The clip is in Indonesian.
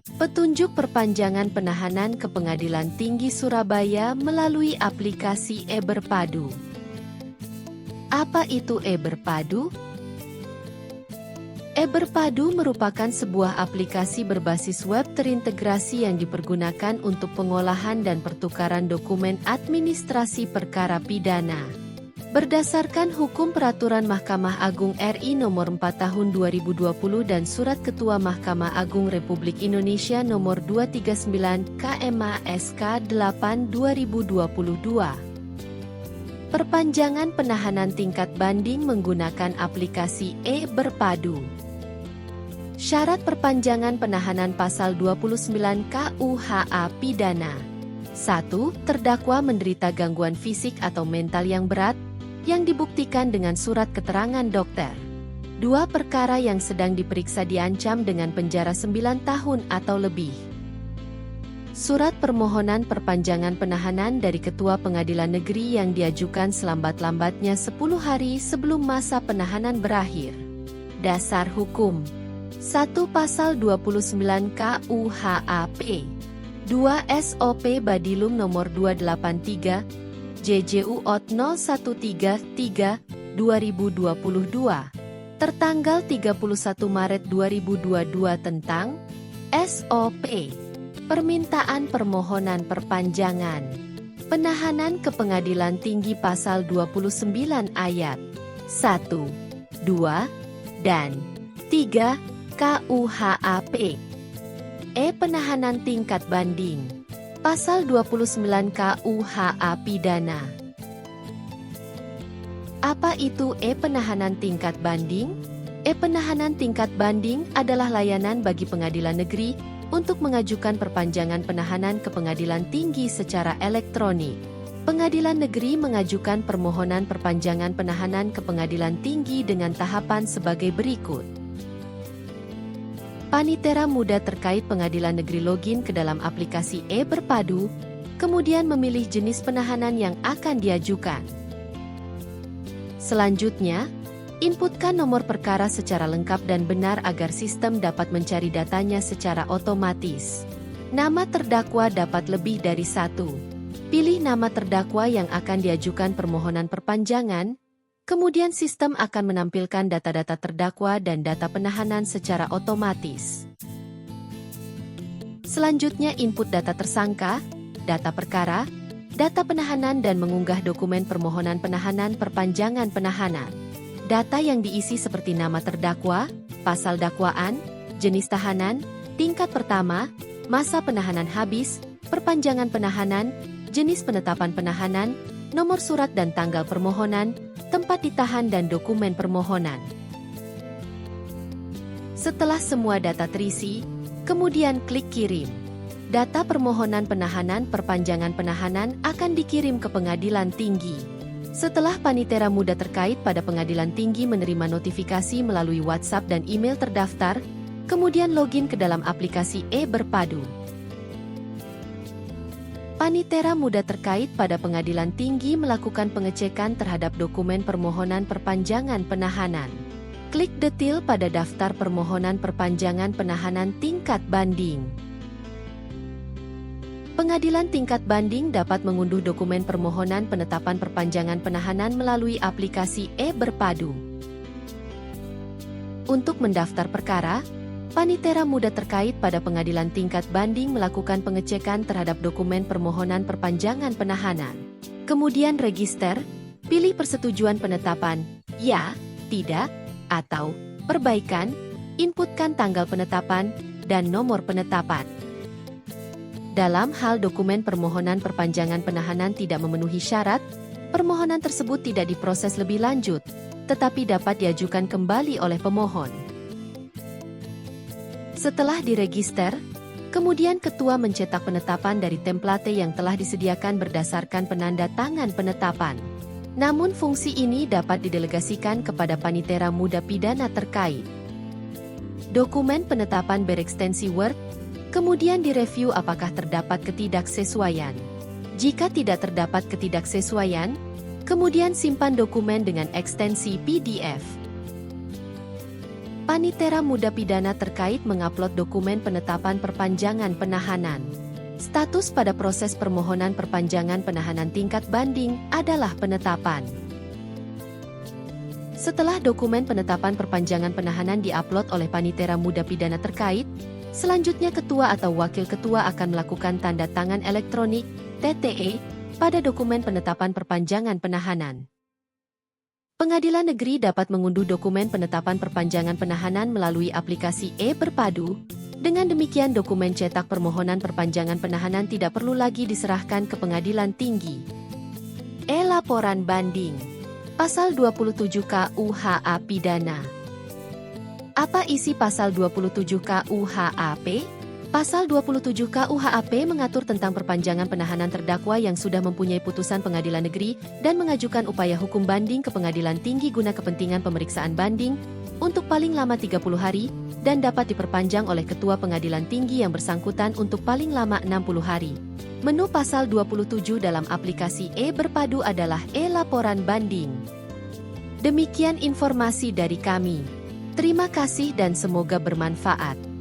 Petunjuk perpanjangan penahanan ke Pengadilan Tinggi Surabaya melalui aplikasi e-Berpadu. Apa itu e-Berpadu? E-Berpadu merupakan sebuah aplikasi berbasis web terintegrasi yang dipergunakan untuk pengolahan dan pertukaran dokumen administrasi perkara pidana. Berdasarkan Hukum Peraturan Mahkamah Agung RI Nomor 4 Tahun 2020 dan Surat Ketua Mahkamah Agung Republik Indonesia Nomor 239 KMA SK 8 2022. Perpanjangan penahanan tingkat banding menggunakan aplikasi e-Berpadu. Syarat perpanjangan penahanan Pasal 29 KUHA Pidana. 1. Terdakwa menderita gangguan fisik atau mental yang berat, yang dibuktikan dengan surat keterangan dokter. 2. Perkara yang sedang diperiksa diancam dengan penjara 9 tahun atau lebih. Surat permohonan perpanjangan penahanan dari Ketua Pengadilan Negeri yang diajukan selambat-lambatnya 10 hari sebelum masa penahanan berakhir. Dasar hukum 1. Pasal 29 KUHAP 2. SOP Badilum Nomor 283 JJU OT 0133 2022 tertanggal 31 Maret 2022 tentang SOP Permintaan Permohonan Perpanjangan Penahanan ke Pengadilan Tinggi Pasal 29 Ayat 1, 2, dan 3 KUHAP Penahanan tingkat banding Pasal 29 KUHA Pidana. Apa itu penahanan tingkat banding? Penahanan tingkat banding adalah layanan bagi pengadilan negeri untuk mengajukan perpanjangan penahanan ke pengadilan tinggi secara elektronik. Pengadilan negeri mengajukan permohonan perpanjangan penahanan ke pengadilan tinggi dengan tahapan sebagai berikut. Panitera muda terkait pengadilan negeri login ke dalam aplikasi e-Berpadu, kemudian memilih jenis penahanan yang akan diajukan. Selanjutnya, inputkan nomor perkara secara lengkap dan benar agar sistem dapat mencari datanya secara otomatis. Nama terdakwa dapat lebih dari satu. Pilih nama terdakwa yang akan diajukan permohonan perpanjangan. Kemudian sistem akan menampilkan data-data terdakwa dan data penahanan secara otomatis. Selanjutnya input data tersangka, data perkara, data penahanan dan mengunggah dokumen permohonan penahanan perpanjangan penahanan. Data yang diisi seperti nama terdakwa, pasal dakwaan, jenis tahanan, tingkat pertama, masa penahanan habis, perpanjangan penahanan, jenis penetapan penahanan, nomor surat dan tanggal permohonan, tempat ditahan dan dokumen permohonan. Setelah semua data terisi, kemudian klik kirim. Data permohonan penahanan perpanjangan penahanan akan dikirim ke pengadilan tinggi. Setelah panitera muda terkait pada pengadilan tinggi menerima notifikasi melalui WhatsApp dan email terdaftar, kemudian login ke dalam aplikasi e-Berpadu. Panitera muda terkait pada pengadilan tinggi melakukan pengecekan terhadap dokumen permohonan perpanjangan penahanan. Klik detail pada daftar permohonan perpanjangan penahanan tingkat banding. Pengadilan tingkat banding dapat mengunduh dokumen permohonan penetapan perpanjangan penahanan melalui aplikasi e-Berpadu. Untuk mendaftar perkara, panitera muda terkait pada pengadilan tingkat banding melakukan pengecekan terhadap dokumen permohonan perpanjangan penahanan. Kemudian register, pilih persetujuan penetapan, ya, tidak, atau perbaikan, inputkan tanggal penetapan, dan nomor penetapan. Dalam hal dokumen permohonan perpanjangan penahanan tidak memenuhi syarat, permohonan tersebut tidak diproses lebih lanjut, tetapi dapat diajukan kembali oleh pemohon. Setelah diregister, kemudian ketua mencetak penetapan dari template yang telah disediakan berdasarkan penanda tangan penetapan. Namun fungsi ini dapat didelegasikan kepada panitera muda pidana terkait. Dokumen penetapan berekstensi Word, kemudian direview apakah terdapat ketidaksesuaian. Jika tidak terdapat ketidaksesuaian, kemudian simpan dokumen dengan ekstensi PDF. Panitera Muda Pidana terkait mengupload dokumen penetapan perpanjangan penahanan. Status pada proses permohonan perpanjangan penahanan tingkat banding adalah penetapan. Setelah dokumen penetapan perpanjangan penahanan diupload oleh Panitera Muda Pidana terkait, selanjutnya ketua atau wakil ketua akan melakukan tanda tangan elektronik (TTE) pada dokumen penetapan perpanjangan penahanan. Pengadilan negeri dapat mengunduh dokumen penetapan perpanjangan penahanan melalui aplikasi e-Berpadu. Dengan demikian dokumen cetak permohonan perpanjangan penahanan tidak perlu lagi diserahkan ke pengadilan tinggi. Laporan banding. Pasal 27 KUHA Pidana. Apa isi pasal 27 KUHAP? Pasal 27 KUHAP mengatur tentang perpanjangan penahanan terdakwa yang sudah mempunyai putusan pengadilan negeri dan mengajukan upaya hukum banding ke pengadilan tinggi guna kepentingan pemeriksaan banding untuk paling lama 30 hari dan dapat diperpanjang oleh ketua pengadilan tinggi yang bersangkutan untuk paling lama 60 hari. Menu pasal 27 dalam aplikasi e-Berpadu adalah e-Laporan Banding. Demikian informasi dari kami. Terima kasih dan semoga bermanfaat.